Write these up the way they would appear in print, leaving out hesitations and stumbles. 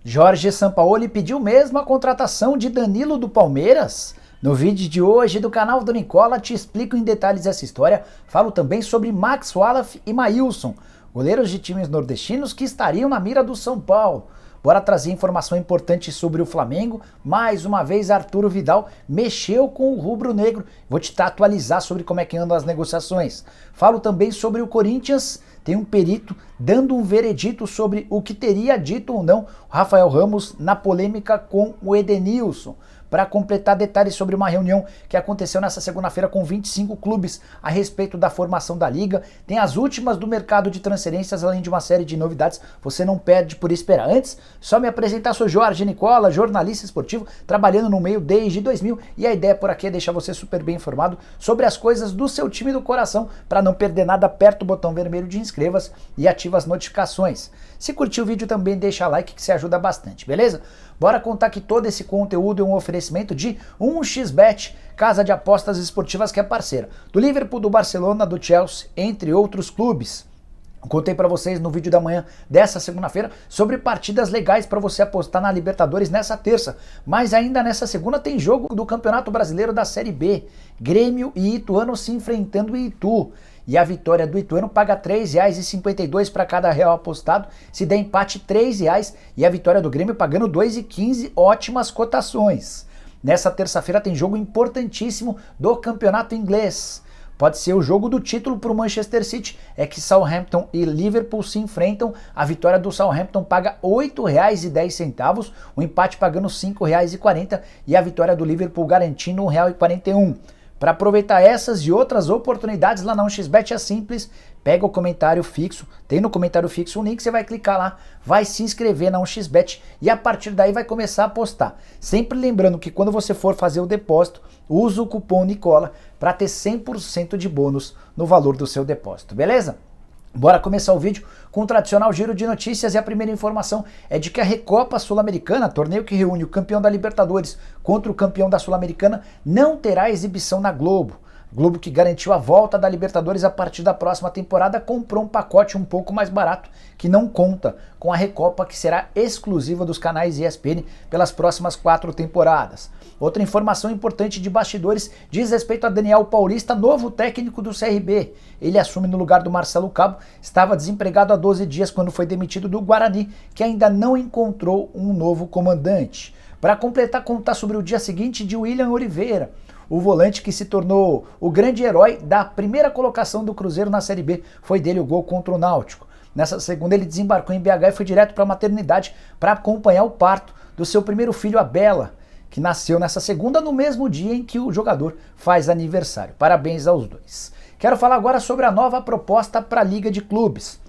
Jorge Sampaoli pediu mesmo a contratação de Danilo do Palmeiras? No vídeo de hoje do canal do Nicola te explico em detalhes essa história, falo também sobre Max Wallace e Maílson, goleiros de times nordestinos que estariam na mira do São Paulo. Bora trazer informação importante sobre o Flamengo. Mais uma vez, Arturo Vidal mexeu com o rubro-negro. Vou te atualizar sobre como é que andam as negociações. Falo também sobre o Corinthians. Tem um perito dando um veredito sobre o que teria dito ou não o Rafael Ramos na polêmica com o Edenilson. Para completar detalhes sobre uma reunião que aconteceu nessa segunda-feira com 25 clubes a respeito da formação da liga. Tem as últimas do mercado de transferências, além de uma série de novidades. Você não perde por esperar. Antes, só me apresentar, sou Jorge Nicola, jornalista esportivo, trabalhando no meio desde 2000. E a ideia por aqui é deixar você super bem informado sobre as coisas do seu time do coração. Para não perder nada, aperta o botão vermelho de inscreva-se e ativa as notificações. Se curtiu o vídeo também deixa like que se ajuda bastante, beleza? Bora contar que todo esse conteúdo é um oferecimento de 1xBet, casa de apostas esportivas que é parceira do Liverpool, do Barcelona, do Chelsea, entre outros clubes. Contei para vocês no vídeo da manhã dessa segunda-feira sobre partidas legais para você apostar na Libertadores nessa terça. Mas ainda nessa segunda tem jogo do Campeonato Brasileiro da Série B. Grêmio e Ituano se enfrentando em Itu. E a vitória do Ituano paga R$ 3,52 para cada real apostado. Se der empate, R$ 3,00. E a vitória do Grêmio pagando R$ 2,15. Ótimas cotações. Nessa terça-feira tem jogo importantíssimo do Campeonato Inglês. Pode ser o jogo do título para o Manchester City. É que Southampton e Liverpool se enfrentam. A vitória do Southampton paga R$ 8,10. O empate pagando R$ 5,40. E a vitória do Liverpool garantindo R$ 1,41. Para aproveitar essas e outras oportunidades lá na 1xBet é simples, pega o comentário fixo, tem no comentário fixo um link, você vai clicar lá, vai se inscrever na 1xBet e a partir daí vai começar a apostar. Sempre lembrando que quando você for fazer o depósito, usa o cupom Nicola para ter 100% de bônus no valor do seu depósito, beleza? Bora começar o vídeo com o tradicional giro de notícias e a primeira informação é de que a Recopa Sul-Americana, torneio que reúne o campeão da Libertadores contra o campeão da Sul-Americana, não terá exibição na Globo. Globo, que garantiu a volta da Libertadores a partir da próxima temporada, comprou um pacote um pouco mais barato que não conta com a Recopa, que será exclusiva dos canais ESPN pelas próximas 4 temporadas. Outra informação importante de bastidores diz respeito a Daniel Paulista, novo técnico do CRB. Ele assume no lugar do Marcelo Cabo, estava desempregado há 12 dias quando foi demitido do Guarani, que ainda não encontrou um novo comandante. Para completar, contar sobre o dia seguinte de William Oliveira, o volante que se tornou o grande herói da primeira colocação do Cruzeiro na Série B. Foi dele o gol contra o Náutico. Nessa segunda ele desembarcou em BH e foi direto para a maternidade para acompanhar o parto do seu primeiro filho, a Bela, que nasceu nessa segunda no mesmo dia em que o jogador faz aniversário. Parabéns aos dois. Quero falar agora sobre a nova proposta para a Liga de Clubes.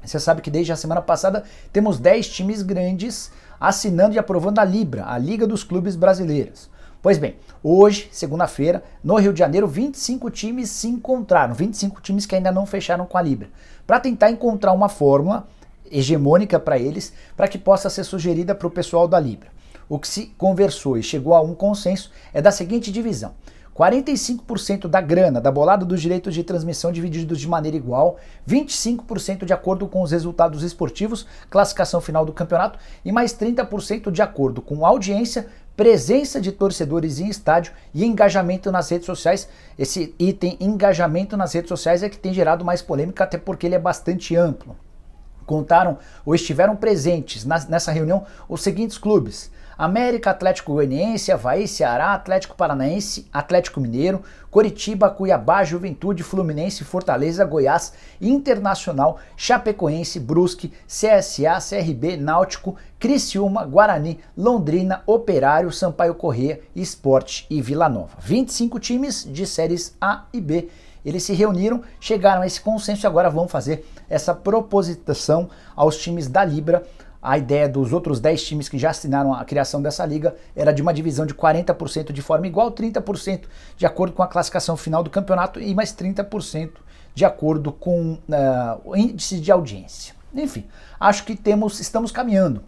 Você sabe que desde a semana passada temos 10 times grandes assinando e aprovando a Libra, a Liga dos Clubes Brasileiros. Pois bem, hoje, segunda-feira, no Rio de Janeiro, 25 times se encontraram, 25 times que ainda não fecharam com a Libra, para tentar encontrar uma fórmula hegemônica para eles, para que possa ser sugerida para o pessoal da Libra. O que se conversou e chegou a um consenso é da seguinte divisão: 45% da grana da bolada dos direitos de transmissão divididos de maneira igual, 25% de acordo com os resultados esportivos, classificação final do campeonato, e mais 30% de acordo com audiência, presença de torcedores em estádio e engajamento nas redes sociais. Esse item engajamento nas redes sociais é que tem gerado mais polêmica, até porque ele é bastante amplo. Contaram ou estiveram presentes nessa reunião os seguintes clubes: América, Atlético Goianiense, Avaí, Ceará, Atlético Paranaense, Atlético Mineiro, Coritiba, Cuiabá, Juventude, Fluminense, Fortaleza, Goiás, Internacional, Chapecoense, Brusque, CSA, CRB, Náutico, Criciúma, Guarani, Londrina, Operário, Sampaio Corrêa, Sport e Vila Nova. 25 times de séries A e B. Eles se reuniram, chegaram a esse consenso e agora vão fazer essa proposição aos times da Libra. A ideia dos outros 10 times que já assinaram a criação dessa liga era de uma divisão de 40% de forma igual, 30% de acordo com a classificação final do campeonato e mais 30% de acordo com o índice de audiência. Enfim, acho que estamos caminhando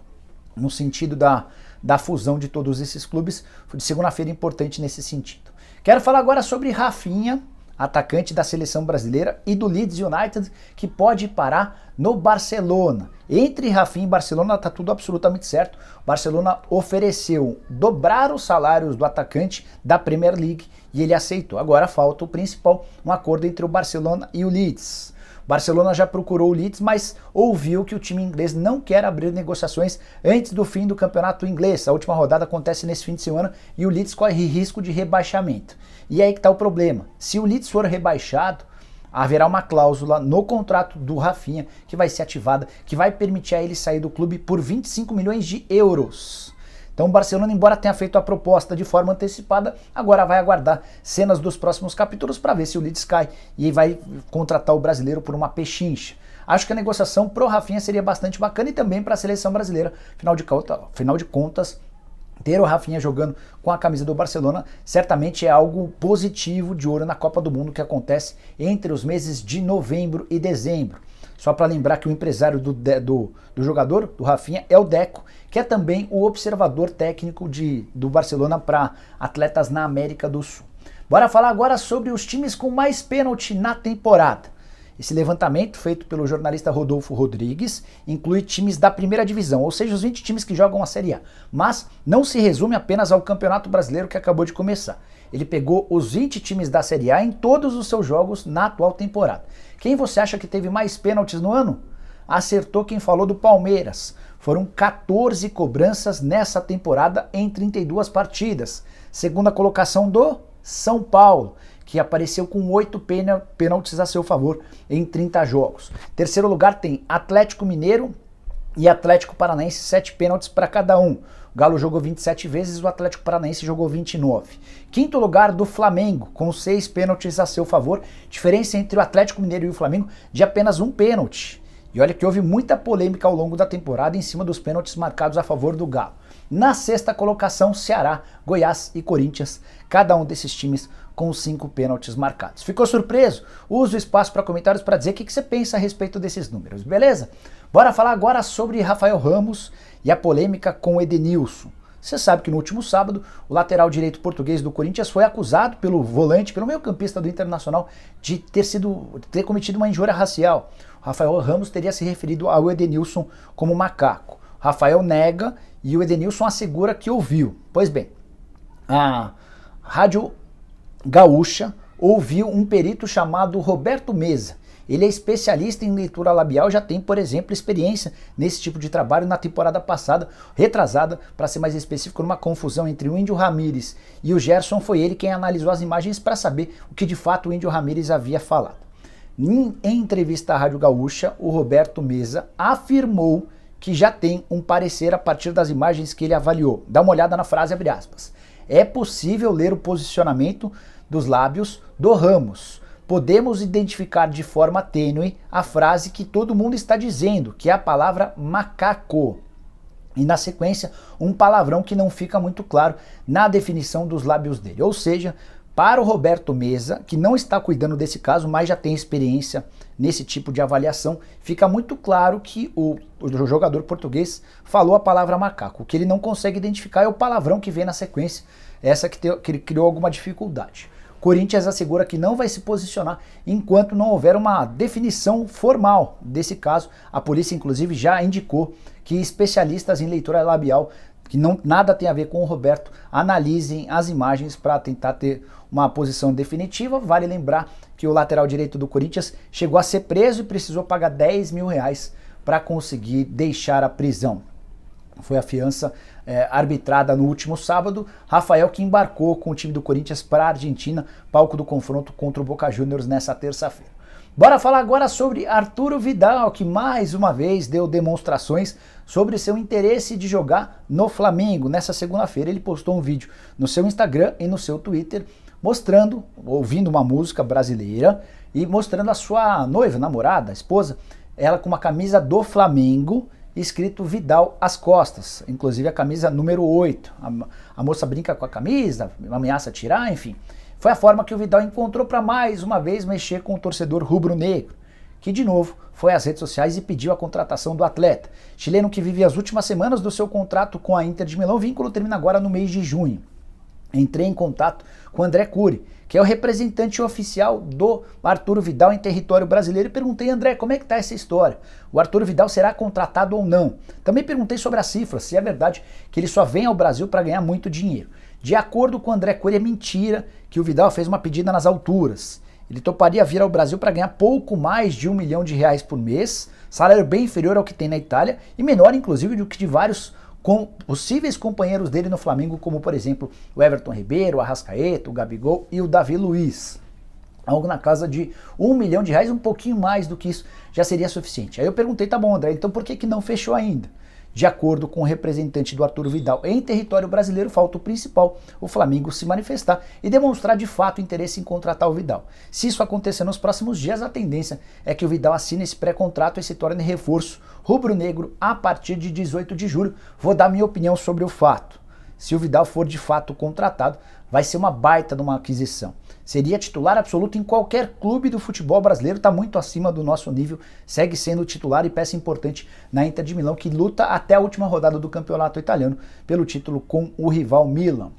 no sentido da fusão de todos esses clubes. Foi de segunda-feira importante nesse sentido. Quero falar agora sobre Rafinha, atacante da seleção brasileira e do Leeds United, que pode parar no Barcelona. Entre Rafinha e Barcelona tá tudo absolutamente certo. O Barcelona ofereceu dobrar os salários do atacante da Premier League e ele aceitou. Agora falta o principal, um acordo entre o Barcelona e o Leeds. O Barcelona já procurou o Leeds, mas ouviu que o time inglês não quer abrir negociações antes do fim do campeonato inglês. A última rodada acontece nesse fim de semana e o Leeds corre risco de rebaixamento. E aí que está o problema. Se o Leeds for rebaixado, haverá uma cláusula no contrato do Rafinha que vai ser ativada, que vai permitir a ele sair do clube por 25 milhões de euros. Então o Barcelona, embora tenha feito a proposta de forma antecipada, agora vai aguardar cenas dos próximos capítulos para ver se o Leeds cai e vai contratar o brasileiro por uma pechincha. Acho que a negociação pro Rafinha seria bastante bacana e também para a seleção brasileira. Afinal de contas, ter o Rafinha jogando com a camisa do Barcelona certamente é algo positivo de olho na Copa do Mundo que acontece entre os meses de novembro e dezembro. Só para lembrar que o empresário do jogador, do Rafinha, é o Deco, que é também o observador técnico do Barcelona para atletas na América do Sul. Bora falar agora sobre os times com mais pênalti na temporada. Esse levantamento, feito pelo jornalista Rodolfo Rodrigues, inclui times da primeira divisão, ou seja, os 20 times que jogam a Série A. Mas não se resume apenas ao Campeonato Brasileiro que acabou de começar. Ele pegou os 20 times da Série A em todos os seus jogos na atual temporada. Quem você acha que teve mais pênaltis no ano? Acertou quem falou do Palmeiras. Foram 14 cobranças nessa temporada em 32 partidas. Segunda colocação do São Paulo, que apareceu com 8 pênaltis a seu favor em 30 jogos. Terceiro lugar tem Atlético Mineiro e Atlético Paranaense, 7 pênaltis para cada um. O Galo jogou 27 vezes, o Atlético Paranaense jogou 29. Quinto lugar do Flamengo, com 6 pênaltis a seu favor. Diferença entre o Atlético Mineiro e o Flamengo de apenas 1 pênalti. E olha que houve muita polêmica ao longo da temporada em cima dos pênaltis marcados a favor do Galo. Na sexta colocação, Ceará, Goiás e Corinthians, cada um desses times com 5 pênaltis marcados. Ficou surpreso? Use o espaço para comentários para dizer o que você pensa a respeito desses números, beleza? Bora falar agora sobre Rafael Ramos e a polêmica com o Edenilson. Você sabe que no último sábado, o lateral direito português do Corinthians foi acusado pelo volante, pelo meio-campista do Internacional, de ter cometido uma injúria racial. O Rafael Ramos teria se referido ao Edenilson como macaco. O Rafael nega e o Edenilson assegura que ouviu. Pois bem, a Rádio Gaúcha ouviu um perito chamado Roberto Meza. Ele é especialista em leitura labial, já tem, por exemplo, experiência nesse tipo de trabalho na temporada passada, retrasada, para ser mais específico, numa confusão entre o Índio Ramírez e o Gerson. Foi ele quem analisou as imagens para saber o que de fato o Índio Ramírez havia falado. Em entrevista à Rádio Gaúcha, o Roberto Meza afirmou que já tem um parecer a partir das imagens que ele avaliou. Dá uma olhada na frase, abre aspas. É possível ler o posicionamento dos lábios do Ramos. Podemos identificar de forma tênue a frase que todo mundo está dizendo, que é a palavra macaco. E na sequência, um palavrão que não fica muito claro na definição dos lábios dele. Ou seja, para o Roberto Meza, que não está cuidando desse caso, mas já tem experiência nesse tipo de avaliação, fica muito claro que o jogador português falou a palavra macaco. O que ele não consegue identificar é o palavrão que vem na sequência, essa que ele criou alguma dificuldade. Corinthians assegura que não vai se posicionar enquanto não houver uma definição formal desse caso. A polícia, inclusive, já indicou que especialistas em leitura labial, que nada tem a ver com o Roberto, analisem as imagens para tentar ter uma posição definitiva. Vale lembrar que o lateral direito do Corinthians chegou a ser preso e precisou pagar 10 mil reais para conseguir deixar a prisão. Foi a fiança arbitrada no último sábado. Rafael, que embarcou com o time do Corinthians para a Argentina, palco do confronto contra o Boca Juniors nessa terça-feira. Bora falar agora sobre Arturo Vidal, que mais uma vez deu demonstrações sobre seu interesse de jogar no Flamengo. Nessa segunda-feira ele postou um vídeo no seu Instagram e no seu Twitter ouvindo uma música brasileira e mostrando a sua noiva, namorada, esposa, ela com uma camisa do Flamengo, escrito Vidal às costas, inclusive a camisa número 8. A moça brinca com a camisa, ameaça tirar, enfim. Foi a forma que o Vidal encontrou para mais uma vez mexer com o torcedor rubro-negro, que de novo foi às redes sociais e pediu a contratação do atleta. Chileno que vive as últimas semanas do seu contrato com a Inter de Milão, o vínculo termina agora no mês de junho. entrei em contato com o André Cury, que é o representante oficial do Arturo Vidal em território brasileiro, e perguntei, André, como é que tá essa história? O Arturo Vidal será contratado ou não? Também perguntei sobre a cifra, se é verdade que ele só vem ao Brasil para ganhar muito dinheiro. De acordo com o André Cury, é mentira que o Vidal fez uma pedida nas alturas. Ele toparia vir ao Brasil para ganhar pouco mais de R$1 milhão por mês, salário bem inferior ao que tem na Itália e menor, inclusive, do que de vários possíveis companheiros dele no Flamengo, como por exemplo o Everton Ribeiro, o Arrascaeta, o Gabigol e o Davi Luiz. Algo na casa de R$1 milhão, um pouquinho mais do que isso já seria suficiente. Aí eu perguntei, tá bom, André, então por que não fechou ainda? De acordo com o representante do Arturo Vidal em território brasileiro, falta o principal, o Flamengo se manifestar e demonstrar de fato interesse em contratar o Vidal. Se isso acontecer nos próximos dias, a tendência é que o Vidal assine esse pré-contrato e se torne reforço rubro-negro a partir de 18 de julho. Vou dar minha opinião sobre o fato. Se o Vidal for de fato contratado, vai ser uma baita de uma aquisição. Seria titular absoluto em qualquer clube do futebol brasileiro, está muito acima do nosso nível, segue sendo titular e peça importante na Inter de Milão, que luta até a última rodada do campeonato italiano pelo título com o rival Milan.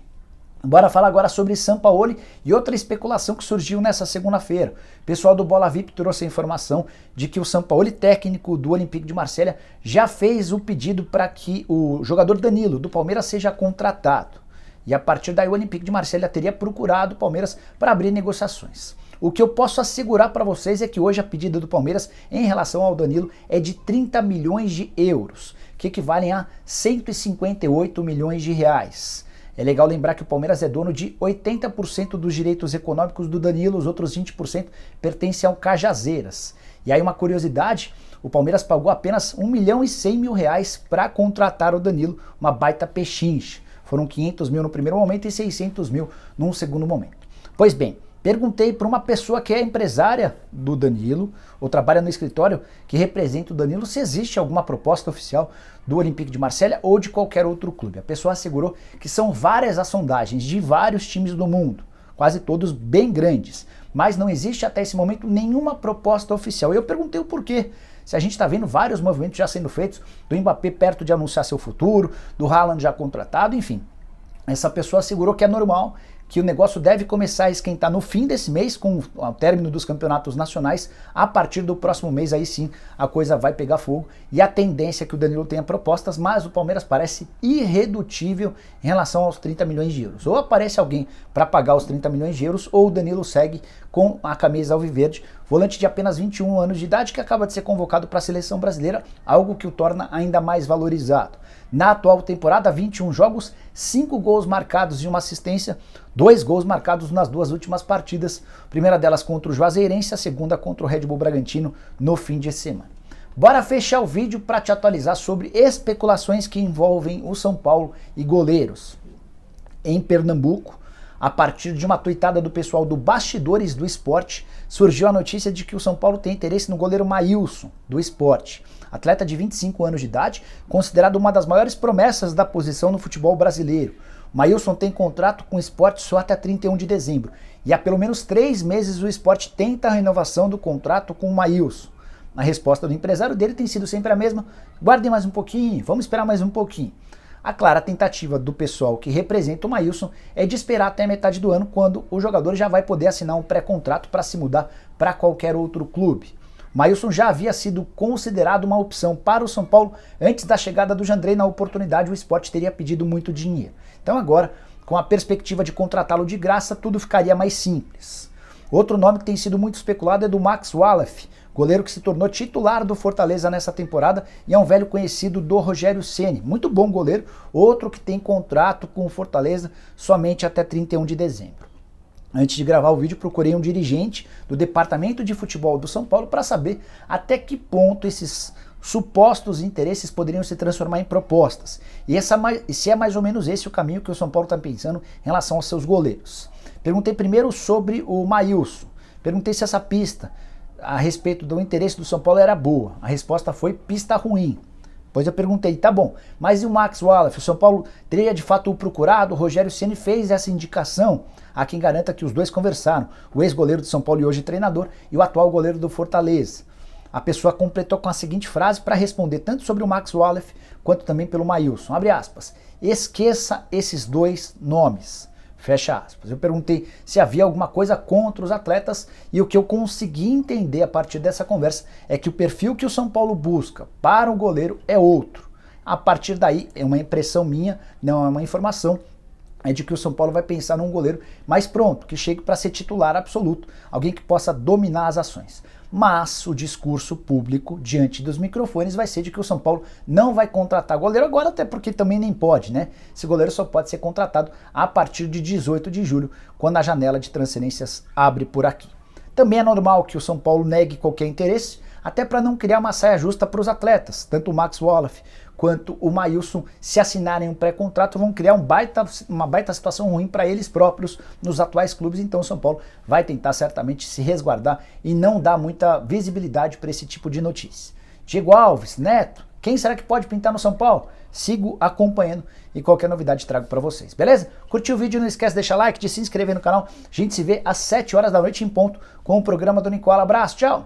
Bora falar agora sobre Sampaoli e outra especulação que surgiu nessa segunda-feira. O pessoal do Bola VIP trouxe a informação de que o Sampaoli, técnico do Olympique de Marselha, já fez o pedido para que o jogador Danilo, do Palmeiras, seja contratado. E a partir daí o Olympique de Marselha teria procurado o Palmeiras para abrir negociações. O que eu posso assegurar para vocês é que hoje a pedida do Palmeiras em relação ao Danilo é de 30 milhões de euros, que equivalem a 158 milhões de reais. É legal lembrar que o Palmeiras é dono de 80% dos direitos econômicos do Danilo, os outros 20% pertencem ao Cajazeiras. E aí uma curiosidade, o Palmeiras pagou apenas R$1.100.000 para contratar o Danilo, uma baita pechincha. Foram 500 mil no primeiro momento e 600 mil num segundo momento. Pois bem, perguntei para uma pessoa que é empresária do Danilo, ou trabalha no escritório que representa o Danilo, se existe alguma proposta oficial do Olympique de Marselha ou de qualquer outro clube. A pessoa assegurou que são várias as sondagens de vários times do mundo, quase todos bem grandes, mas não existe até esse momento nenhuma proposta oficial. E eu perguntei o porquê. Se a gente está vendo vários movimentos já sendo feitos, do Mbappé perto de anunciar seu futuro, do Haaland já contratado, enfim. Essa pessoa assegurou que é normal, que o negócio deve começar a esquentar no fim desse mês, com o término dos campeonatos nacionais. A partir do próximo mês, aí sim, a coisa vai pegar fogo. E a tendência é que o Danilo tenha propostas, mas o Palmeiras parece irredutível em relação aos 30 milhões de euros. Ou aparece alguém para pagar os 30 milhões de euros, ou o Danilo segue com a camisa alviverde, volante de apenas 21 anos de idade, que acaba de ser convocado para a seleção brasileira, algo que o torna ainda mais valorizado. Na atual temporada, 21 jogos, 5 gols marcados e uma assistência, 2 gols marcados nas duas últimas partidas, a primeira delas contra o Juazeirense, a segunda contra o Red Bull Bragantino no fim de semana. Bora fechar o vídeo para te atualizar sobre especulações que envolvem o São Paulo e goleiros. Em Pernambuco, a partir de uma tuitada do pessoal do Bastidores do Esporte, surgiu a notícia de que o São Paulo tem interesse no goleiro Maílson, do Sport. Atleta de 25 anos de idade, considerado uma das maiores promessas da posição no futebol brasileiro. O Maílson tem contrato com o Sport só até 31 de dezembro. E há pelo menos 3 meses o Sport tenta a renovação do contrato com o Maílson. A resposta do empresário dele tem sido sempre a mesma: guardem mais um pouquinho, vamos esperar mais um pouquinho. A clara tentativa do pessoal que representa o Maílson é de esperar até a metade do ano, quando o jogador já vai poder assinar um pré-contrato para se mudar para qualquer outro clube. O Maílson já havia sido considerado uma opção para o São Paulo antes da chegada do Jandrei. Na oportunidade, o Sport teria pedido muito dinheiro. Então agora, com a perspectiva de contratá-lo de graça, tudo ficaria mais simples. Outro nome que tem sido muito especulado é do Max Wallace, goleiro que se tornou titular do Fortaleza nessa temporada e é um velho conhecido do Rogério Ceni. Muito bom goleiro, outro que tem contrato com o Fortaleza somente até 31 de dezembro. Antes de gravar o vídeo, procurei um dirigente do departamento de futebol do São Paulo para saber até que ponto esses supostos interesses poderiam se transformar em propostas. E se é mais ou menos esse o caminho que o São Paulo está pensando em relação aos seus goleiros. Perguntei primeiro sobre o Maílson. Perguntei se essa pista a respeito do interesse do São Paulo era boa. A resposta foi pista ruim. Depois eu perguntei, tá bom, mas e o Max Wallace? O São Paulo teria de fato o procurado? O Rogério Ceni fez essa indicação? Há quem garanta que os dois conversaram, o ex-goleiro do São Paulo e hoje treinador, e o atual goleiro do Fortaleza. A pessoa completou com a seguinte frase para responder tanto sobre o Max Wallace quanto também pelo Maílson. Abre aspas. Esqueça esses dois nomes. Fecha aspas. Eu perguntei se havia alguma coisa contra os atletas e o que eu consegui entender a partir dessa conversa é que o perfil que o São Paulo busca para o goleiro é outro. A partir daí, é uma impressão minha, não é uma informação, é de que o São Paulo vai pensar num goleiro mais pronto, que chegue para ser titular absoluto, alguém que possa dominar as ações. Mas o discurso público diante dos microfones vai ser de que o São Paulo não vai contratar goleiro agora, até porque também nem pode, né? Esse goleiro só pode ser contratado a partir de 18 de julho, quando a janela de transferências abre por aqui. Também é normal que o São Paulo negue qualquer interesse, até para não criar uma saia justa para os atletas, tanto o Max Wallaf quanto o Maílson, se assinarem um pré-contrato, vão criar uma baita situação ruim para eles próprios nos atuais clubes. Então o São Paulo vai tentar certamente se resguardar e não dar muita visibilidade para esse tipo de notícia. Diego Alves, Neto, quem será que pode pintar no São Paulo? Sigo acompanhando e qualquer novidade trago para vocês, beleza? Curtiu o vídeo? Não esquece de deixar like, de se inscrever no canal. A gente se vê às 7 horas da noite em ponto com o programa do Nicola. Abraço, tchau!